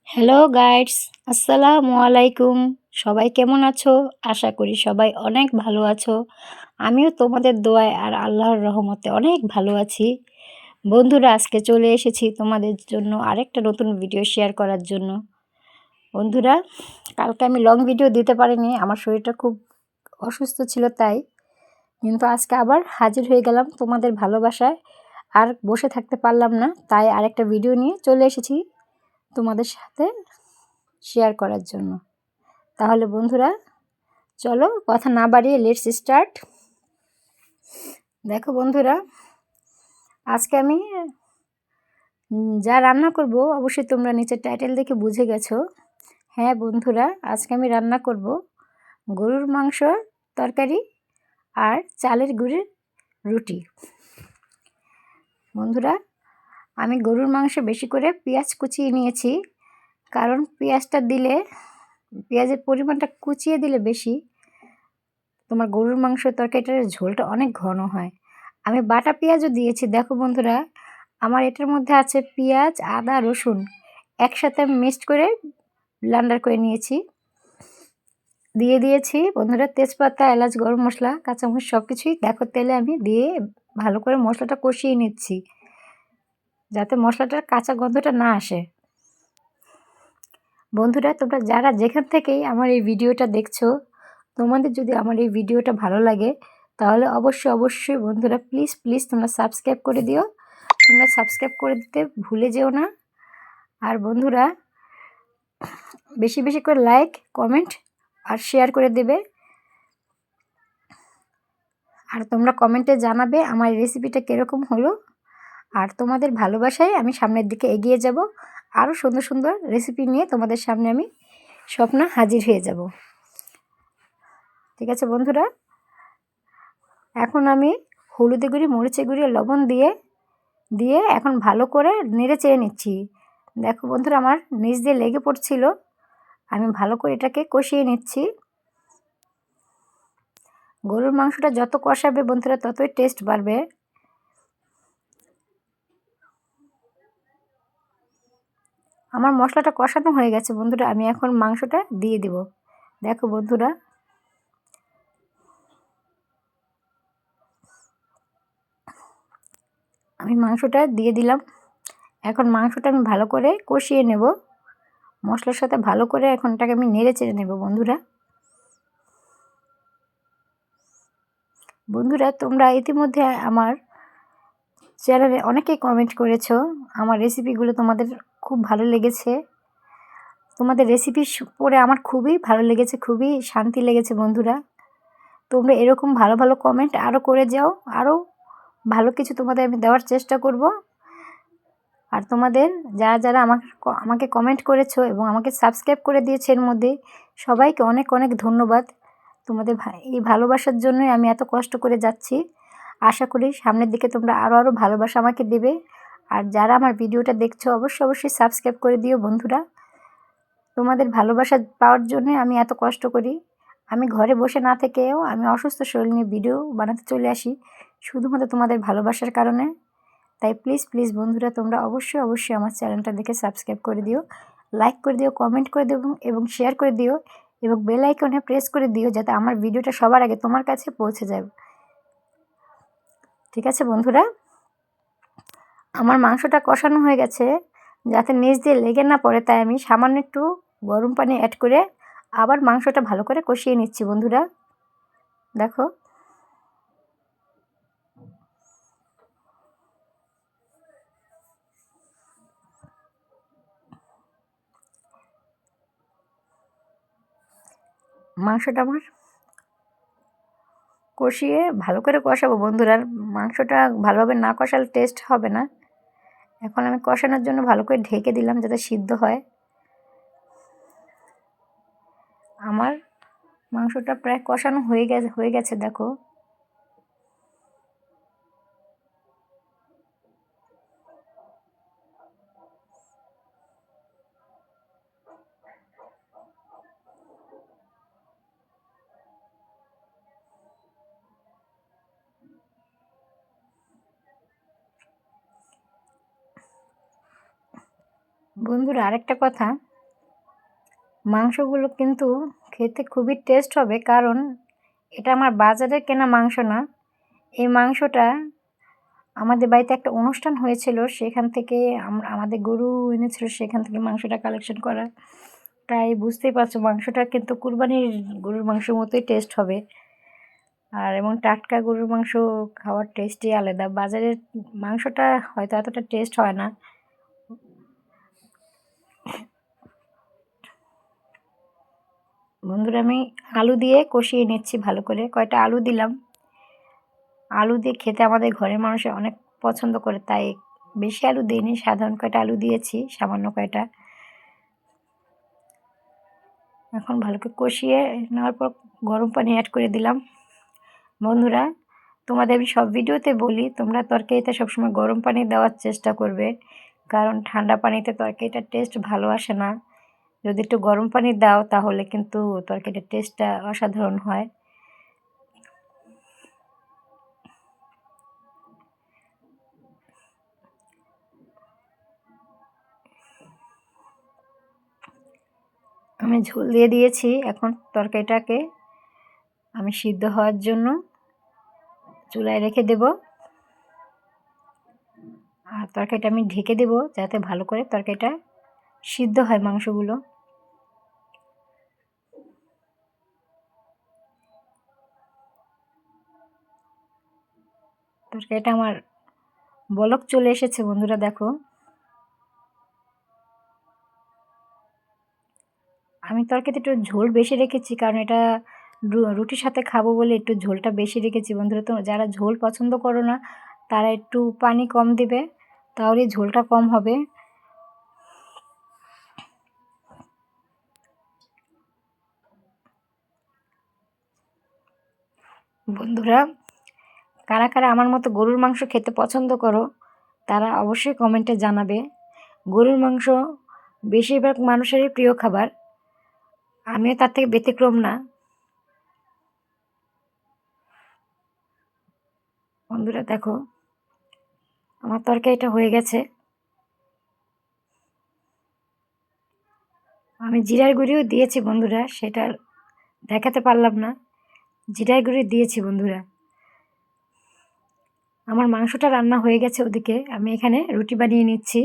Hello guides, আসসালামু আলাইকুম। সবাই কেমন আছো? আশা করি সবাই অনেক ভালো আছো। আমিও তোমাদের দোয়ায় আর আল্লাহর রহমতে অনেক ভালো আছি। বন্ধুরা, আজকে চলে এসেছি তোমাদের জন্য আরেকটা নতুন ভিডিও শেয়ার করার জন্য। বন্ধুরা, কালকে আমি লং ভিডিও দিতে পারিনি, আমার শরীরটা খুব অসুস্থ ছিল তাই। কিন্তু আজকে আবার হাজির হয়ে গেলাম তোমাদের ভালোবাসায়। আর বসে থাকতে পারলাম না, তাই আরেকটা ভিডিও নিয়ে চলে এসেছি তোমাদের সাথে শেয়ার করার জন্য। তাহলে বন্ধুরা, চলো কথা না বাড়িয়ে লেটস স্টার্ট। দেখো বন্ধুরা, আজকে আমি যা রান্না করব অবশ্যই তোমরা নিচের টাইটেল দেখে বুঝে গেছো। হ্যাঁ বন্ধুরা, আজকে আমি রান্না করব গরুর মাংসর তরকারি আর চালের গুঁড়ির রুটি। বন্ধুরা, আমি গরুর মাংস বেশি করে পেঁয়াজ কুচিয়ে নিয়েছি, কারণ পেঁয়াজটা দিলে, পেঁয়াজের পরিমাণটা কুচিয়ে দিলে বেশি, তোমার গরুর মাংস তরকারিটার ঝোলটা অনেক ঘন হয়। আমি বাটা পেঁয়াজও দিয়েছি। দেখো বন্ধুরা, আমার এটার মধ্যে আছে পেঁয়াজ, আদা, রসুন একসাথে মিক্সড করে ব্লেন্ডার করে নিয়েছি। দিয়ে দিয়েছি বন্ধুরা তেজপাতা, এলাচ, গরম মশলা, কাঁচামরিচ সব কিছুই দেখো তেলে আমি দিয়ে ভালো করে মশলাটা কষিয়ে নিচ্ছি, যাতে মশলাটার কাঁচা গন্ধটা না আসে। বন্ধুরা, তোমরা যারা যেখান থেকেই আমার এই ভিডিওটা দেখছো, তোমাদের যদি আমার এই ভিডিওটা ভালো লাগে তাহলে অবশ্যই বন্ধুরা প্লিজ তোমরা সাবস্ক্রাইব করে দিও। তোমরা সাবস্ক্রাইব করে দিতে ভুলে যেও না। আর বন্ধুরা, বেশি করে লাইক, কমেন্ট আর শেয়ার করে দেবে। আর তোমরা কমেন্টে জানাবে আমার রেসিপিটা কীরকম হলো। আর তোমাদের ভালোবাসায় আমি সামনের দিকে এগিয়ে যাব, আরও সুন্দর রেসিপি নিয়ে তোমাদের সামনে আমি স্বপ্ন হাজির হয়ে যাব। ঠিক আছে বন্ধুরা, এখন আমি হলুদে গুঁড়ি, মরিচে গুঁড়ি, লবণ দিয়ে এখন ভালো করে নেড়ে চেড়ে নিচ্ছি। দেখো বন্ধুরা, আমার নিচ দিয়ে লেগে পড়ছিল, আমি ভালো করে এটাকে কষিয়ে নিচ্ছি। গরুর মাংসটা যত কষাবে বন্ধুরা ততই টেস্ট বাড়বে। আমার মশলাটা কষানো হয়ে গেছে বন্ধুরা, আমি এখন মাংসটা দিয়ে দিব। দেখো বন্ধুরা, আমি মাংসটা দিয়ে দিলাম। এখন মাংসটা আমি ভালো করে কষিয়ে নেব মশলার সাথে, ভালো করে এখন এটাকে আমি নেড়ে চেড়ে নেব। বন্ধুরা, তোমরা ইতিমধ্যে আমার চ্যানেলে অনেকেই কমেন্ট করেছো, আমার রেসিপিগুলো তোমাদের খুব ভালো লেগেছে। তোমাদের রেসিপি পড়ে আমার খুবই ভালো লেগেছে, খুবই শান্তি লেগেছে। বন্ধুরা, তোমরা এরকম ভালো কমেন্ট আরও করে যাও, আরও ভালো কিছু তোমাদের আমি দেওয়ার চেষ্টা করব। আর তোমাদের যারা আমাকে কমেন্ট করেছো এবং আমাকে সাবস্ক্রাইব করে দিয়েছে, এর মধ্যে সবাইকে অনেক ধন্যবাদ। তোমাদের এই ভালোবাসার জন্যই আমি এত কষ্ট করে যাচ্ছি। আশা করি সামনের দিকে তোমরা আরও ভালোবাসা আমাকে দেবে। আর যারা আমার ভিডিওটা দেখছো অবশ্যই সাবস্ক্রাইব করে দিও বন্ধুরা। তোমাদের ভালোবাসা পাওয়ার জন্যই আমি এত কষ্ট করি। আমি ঘরে বসে না থেকেও আমি অসুস্থ শরীর নিয়ে ভিডিও বানাতে চলে আসি, শুধুমাত্র তোমাদের ভালোবাসার কারণে। তাই প্লিজ বন্ধুরা, তোমরা অবশ্যই আমার চ্যানেলটা দেখে সাবস্ক্রাইব করে দিও, লাইক করে দিও, কমেন্ট করে দিও এবং শেয়ার করে দিও, এবং বেল আইকনে প্রেস করে দিও, যাতে আমার ভিডিওটা সবার আগে তোমার কাছে পৌঁছে যায়। ঠিক আছে বন্ধুরা, আমার মাংসটা কষানো হয়ে গেছে, যাতে নিচ দিয়ে লেগে না পড়ে, তাই আমি সামান্য একটু গরম পানি অ্যাড করে আবার মাংসটা ভালো করে কষিয়ে নিচ্ছি। বন্ধুরা দেখো, মাংসটা আমার কষিয়ে ভালো করে কষাবো বন্ধুরা। আর মাংসটা ভালোভাবে না কষালে টেস্ট হবে না। এখন আমি কষানোর জন্য ভালো করে ঢেকে দিলাম, যাতে সিদ্ধ হয়। আমার মাংসটা প্রায় কষানো হয়ে গেছে দেখো। বন্ধুরা, আরেকটা কথা, মাংসগুলো কিন্তু খেতে খুবই টেস্ট হবে, কারণ এটা আমার বাজারে কেনা মাংস না। এই মাংসটা আমাদের বাড়িতে একটা অনুষ্ঠান হয়েছিল, সেখান থেকে আমাদের গরু এনেছিল, সেখান থেকে মাংসটা কালেকশন করা। তাই বুঝতেই পারছো মাংসটা কিন্তু কুরবানির গরুর মাংসের মতোই টেস্ট হবে। আর এবং টাটকা গরুর মাংস খাওয়ার টেস্টই আলাদা। বাজারের মাংসটা হয়তো এতটা টেস্ট হয় না। বন্ধুরা, আমি আলু দিয়ে কষিয়ে নিচ্ছি ভালো করে। কয়টা আলু দিলাম। আলু দিয়ে খেতে আমাদের ঘরের মানুষে অনেক পছন্দ করে, তাই বেশি আলু দিইনি, সাধারণ কয়টা আলু দিয়েছি, সামান্য কয়টা। এখন ভালো করে কষিয়ে নেওয়ার পর গরম পানি অ্যাড করে দিলাম। বন্ধুরা, তোমাদের আমি সব ভিডিওতে বলি তোমরা তরকারিতে সবসময় গরম পানি দেওয়ার চেষ্টা করবে, কারণ ঠান্ডা পানিতে তরকারিটার টেস্ট ভালো আসে না। যদি একটু গরম পানি দাও তাহলে কিন্তু তরকারিটার টেস্টটা অসাধারণ হয়। আমি ঝোল দিয়ে দিয়েছি। এখন তরকারিটাকে আমি সিদ্ধ হওয়ার জন্য চুলায় রেখে দেব, আর তরকারিটা আমি ঢেকে দেব যাতে ভালো করে তরকারিটা সিদ্ধ হয় মাংসগুলো। তরকারিটা আমার বলক চলে এসেছে বন্ধুরা, দেখো। আমি তরকারিতে একটু ঝোল বেশি রেখেছি, কারণ এটা রুটির সাথে খাবো বলে একটু ঝোলটা বেশি রেখেছি বন্ধুরা। তো যারা ঝোল পছন্দ করো না তারা একটু পানি কম দেবে, তাহলে ঝোলটা কম হবে। বন্ধুরা, কারা কারা আমার মতো গরুর মাংস খেতে পছন্দ করো তারা অবশ্যই কমেন্টে জানাবে। গরুর মাংস বেশিরভাগ মানুষেরই প্রিয় খাবার, আমিও তার থেকে ব্যতিক্রম না। বন্ধুরা দেখো, আমার তরকারিটা হয়ে গেছে। আমি জিরার গুঁড়িও দিয়েছি বন্ধুরা, সেটা দেখাতে পারলাম না। জিরার গুঁড়ি দিয়েছি বন্ধুরা। আমার মাংসটা রান্না হয়ে গেছে ওদিকে, আমি এখানে রুটি বানিয়ে নিচ্ছি,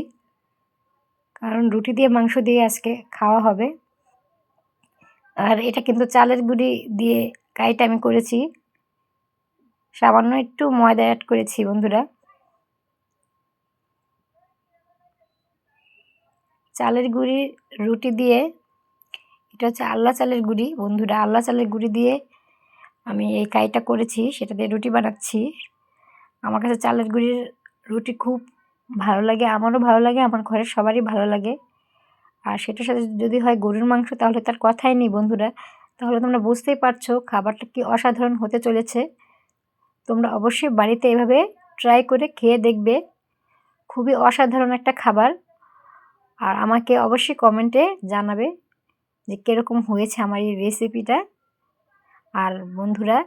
কারণ রুটি দিয়ে মাংস দিয়ে আজকে খাওয়া হবে। আর এটা কিন্তু চালের গুঁড়ি দিয়ে কাইটা আমি করেছি, সামান্য একটু ময়দা অ্যাড করেছি বন্ধুরা। চালের গুঁড়ি রুটি দিয়ে, এটা হচ্ছে আল্লা চালের গুঁড়ি বন্ধুরা, আল্লা চালের গুঁড়ি দিয়ে আমি এই কাইটা করেছি, সেটা দিয়ে রুটি বানাচ্ছি। আমার কাছে চালের গুঁড়ির রুটি খুব ভালো লাগে, আমারও ভালো লাগে, আমার ঘরের সবারই ভালো লাগে। আর সেটার সাথে যদি হয় গরুর মাংস তাহলে তার কথাই নেই বন্ধুরা। তাহলে তোমরা বুঝতেই পারছো খাবারটা কি অসাধারণ হতে চলেছে। তোমরা অবশ্যই বাড়িতে এভাবে ট্রাই করে খেয়ে দেখবে, খুবই অসাধারণ একটা খাবার। আর আমাকে অবশ্যই কমেন্টে জানাবে যে কীরকম হয়েছে আমার এই রেসিপিটা। আর বন্ধুরা,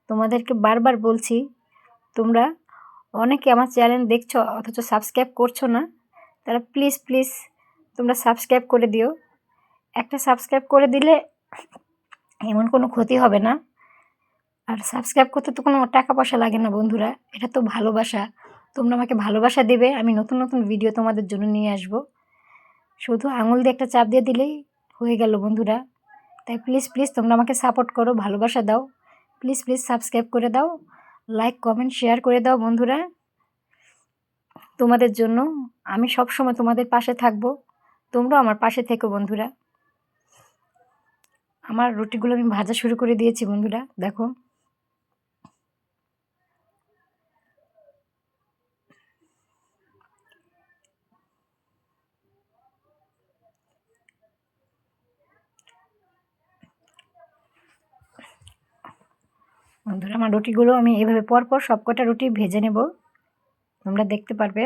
তোমাদেরকে বারবার বলছি, তোমরা অনেকে আমার চ্যানেল দেখছো অথচ সাবস্ক্রাইব করছো না, তারা প্লিজ প্লিজ তোমরা সাবস্ক্রাইব করে দিও। একটা সাবস্ক্রাইব করে দিলে এমন কোনো ক্ষতি হবে না। আর সাবস্ক্রাইব করতে তো কোনো টাকা পয়সা লাগে না বন্ধুরা, এটা তো ভালোবাসা। তোমরা আমাকে ভালোবাসা দেবে, আমি নতুন নতুন ভিডিও তোমাদের জন্য নিয়ে আসব। শুধু আঙুল দিয়ে একটা চাপ দিয়ে দিলেই হয়ে গেল বন্ধুরা। তাই প্লিজ প্লিজ তোমরা আমাকে সাপোর্ট করো, ভালোবাসা দাও। প্লিজ প্লিজ সাবস্ক্রাইব করে দাও, লাইক কমেন্ট শেয়ার করে দাও বন্ধুরা। তোমাদের জন্য আমি সবসময় তোমাদের পাশে থাকবো, তোমরাও আমার পাশে থেকো বন্ধুরা। আমার রুটিগুলো আমি ভাজা শুরু করে দিয়েছি বন্ধুরা, দেখো। বন্ধুরা, আমার রুটিগুলো আমি এভাবে পরপর সবকটা রুটি ভেজে নেব, তোমরা দেখতে পারবে।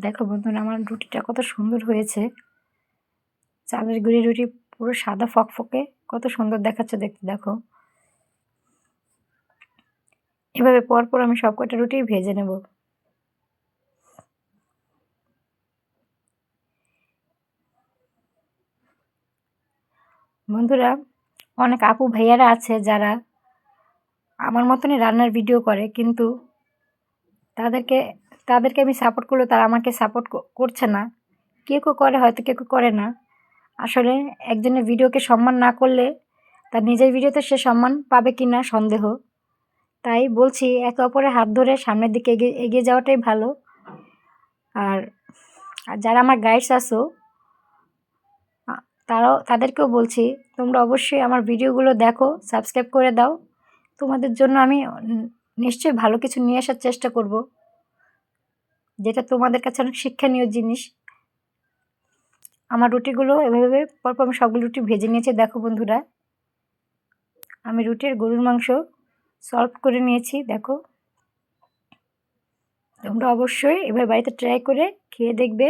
দেখো বন্ধুরা, আমার রুটিটা কত সুন্দর হয়েছে। চালের গুঁড়ি রুটি পুরো সাদা ফকফকে, কত সুন্দর দেখাচ্ছে দেখতে। দেখো, এভাবে পরপর আমি সবকটা রুটি ভেজে নেব। বন্ধুরা, অনেক আপু ভাইয়ারা আছে যারা আমার মতনই রান্নার ভিডিও করে, কিন্তু তাদেরকে তাদেরকে আমি সাপোর্ট করলেও তারা আমাকে সাপোর্ট করছে না। কেউ কেউ করে, হয়তো কেউ কেউ করে না। আসলে একজনের ভিডিওকে সম্মান না করলে তার নিজের ভিডিওতে সে সম্মান পাবে কি না সন্দেহ। তাই বলছি, একে অপরের হাত ধরে সামনের দিকে এগিয়ে যাওয়াটাই ভালো। আর যারা আমার গাইডস আছো, তাদেরকেও বলছি, তোমরা অবশ্যই আমার ভিডিওগুলো দেখো, সাবস্ক্রাইব করে দাও। তোমাদের জন্য আমি নিশ্চয়ই ভালো কিছু নিয়ে আসার চেষ্টা করব, যেটা তোমাদের কাছে অনেক শিক্ষণীয় জিনিস। আমার রুটিগুলো এভাবে পরপর আমি সবগুলো রুটি ভেজে নিয়েছি। দেখো বন্ধুরা, আমি রুটির গরুর মাংস সলভ করে নিয়েছি। দেখো, তোমরা অবশ্যই এভাবে বাড়িতে ট্রাই করে খেয়ে দেখবে,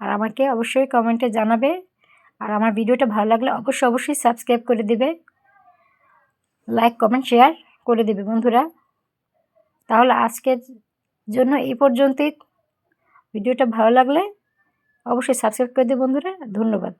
আর আমাকে অবশ্যই কমেন্টে জানাবে। আর আমার ভিডিওটা ভালো লাগলে অবশ্যই সাবস্ক্রাইব করে দিবে, লাইক কমেন্ট শেয়ার করে দিবে বন্ধুরা। তাহলে আজকের জন্য এই পর্যন্তই। ভিডিওটা ভালো লাগলে অবশ্যই সাবস্ক্রাইব করে দিবে বন্ধুরা। ধন্যবাদ।